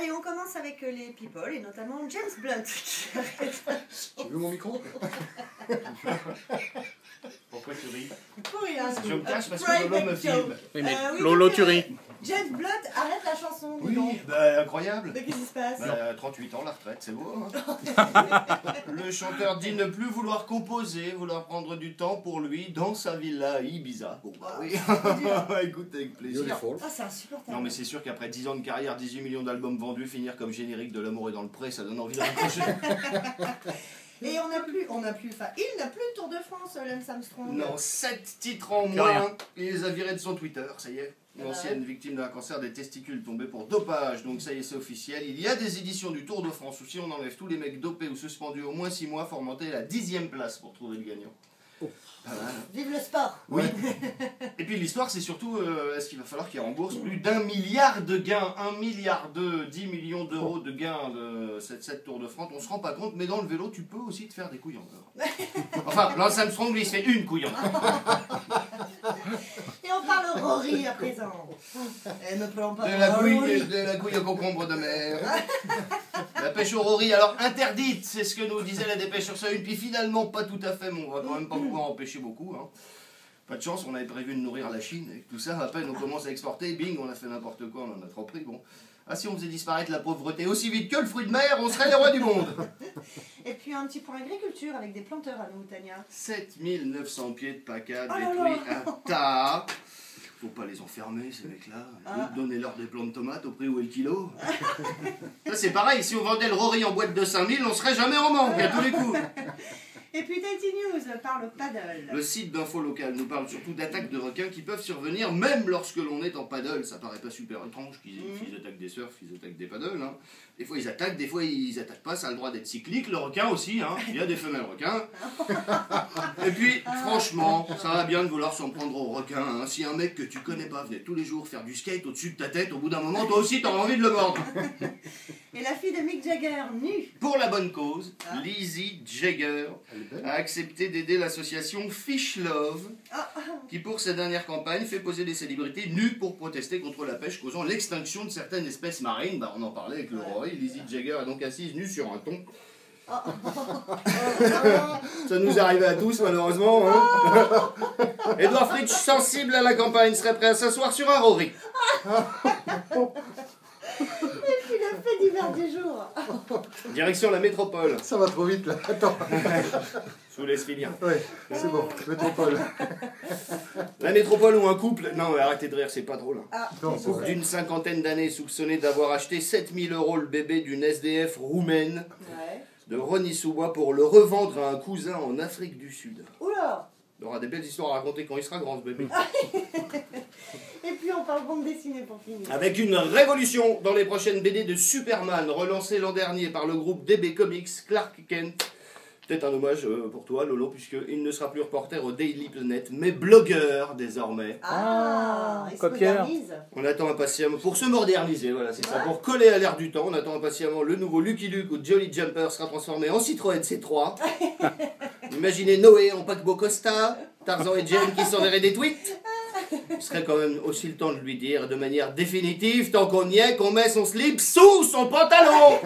Allez, on commence avec les people et notamment James Blunt. Tu veux mon micro? Pourquoi tu ris? Pour rien. Je me cache parce que Lolo me filme. Oui, mais oui, Lolo, donc, tu ris. James Blunt arrête la chanson. dis donc. Oui, bah incroyable. Mais qu'est-ce qui se passe? 38 ans, la retraite, c'est beau. Hein. Le chanteur dit ne plus vouloir composer, vouloir prendre du temps pour lui dans sa villa à Ibiza. Bon bah oui, écoute avec plaisir. Beautiful. Ah, c'est insupportable. Non mais c'est sûr qu'après 10 ans de carrière, 18 millions d'albums vendus, finir comme générique de L'amour est dans le pré, ça donne envie de raccrocher. Et on n'a plus, il n'a plus le Tour de France, Lance Armstrong. Non, 7 titres en moins, il les a virés de son Twitter, ça y est. L'ancienne victime d'un cancer des testicules tombée pour dopage, donc ça y est, c'est officiel. Il y a des éditions du Tour de France où si on enlève tous les mecs dopés ou suspendus au moins 6 mois, faut remonter la 10e place pour trouver le gagnant. Oh. Pas mal. Vive le sport. Oui. Et puis l'histoire, c'est surtout, est-ce qu'il va falloir qu'il rembourse plus d'1 milliard de gains, 1 milliard 10 millions d'euros de gains de cette Tour de France, on se rend pas compte, mais dans le vélo, tu peux aussi te faire des couilles encore. Enfin, Lance Armstrong, lui, il se fait une couille encore. Et on parle Rory à présent. Et ne parlons pas De la couille au concombre de mer. La pêche au Rory, alors interdite, c'est ce que nous disait la dépêche sur ça une, puis finalement pas tout à fait, mais on va quand même pas pouvoir empêcher beaucoup. Hein. Pas de chance, on avait prévu de nourrir la Chine, et tout ça, à peine on commence à exporter, bing, on a fait n'importe quoi, on en a trop pris, bon. Ah, si on faisait disparaître la pauvreté aussi vite que le fruit de mer, on serait les rois du monde. Et puis un petit point agriculture avec des planteurs à nous, Tania. 7900 pieds de pacade Oh là détruits là. à tas. Faut pas les enfermer, ces mecs-là. Donnez-leur des plants de tomates au prix où est le kilo. Ça, c'est pareil, si on vendait le Rory en boîte de 5000, on serait jamais en manque, à tous les coups. Et puis Tahiti News parle paddle. Le site d'info local nous parle surtout d'attaques de requins qui peuvent survenir même lorsque l'on est en paddle. Ça paraît pas super étrange qu'ils attaquent des surfs, ils attaquent des paddles. Hein. Des fois ils attaquent, des fois ils attaquent pas, ça a le droit d'être cyclique. Le requin aussi, hein. Il y a des femelles requins. Et puis franchement, ça va bien de vouloir s'en prendre aux requins. Hein. Si un mec que tu connais pas venait tous les jours faire du skate au-dessus de ta tête, au bout d'un moment toi aussi t'auras envie de le mordre. Et la fille de Mick Jagger, nue. Pour la bonne cause, Lizzie Jagger a accepté d'aider l'association Fish Love, qui pour sa dernière campagne fait poser des célébrités nues pour protester contre la pêche causant l'extinction de certaines espèces marines. Bah, on en parlait avec le Rory. Lizzie Jagger est donc assise nue sur un thon. Ça nous arrivait à tous malheureusement. Hein. Edouard Fritsch, sensible à la campagne, serait prêt à s'asseoir sur un Rory. Et puis le fait divers du jour. Direction la métropole. Ça va trop vite là, attends. Je vous laisse finir. Ouais, c'est bon, métropole. La métropole où un couple... Non mais arrêtez de rire, c'est pas drôle. Non, c'est vrai. D'une cinquantaine d'années soupçonné d'avoir acheté 7000 € le bébé d'une SDF roumaine de Rony-sous-Bois pour le revendre à un cousin en Afrique du Sud. Oula. Il aura des belles histoires à raconter quand il sera grand ce bébé. Et puis on parle bande dessinée pour finir. Avec une révolution dans les prochaines BD de Superman, relancée l'an dernier par le groupe DB Comics, Clark Kent. Peut-être un hommage pour toi, Lolo, puisqu'il ne sera plus reporter au Daily Planet, mais blogueur désormais. Il se copieur. modernise. On attend impatiemment, pour se moderniser, voilà, c'est ça, pour coller à l'air du temps, on attend impatiemment le nouveau Lucky Luke où Jolly Jumper sera transformé en Citroën C3. Imaginez Noé en paquebot Costa, Tarzan et Jane qui s'enverraient des tweets. Il serait quand même aussi le temps de lui dire de manière définitive, tant qu'on y est, qu'on met son slip sous son pantalon.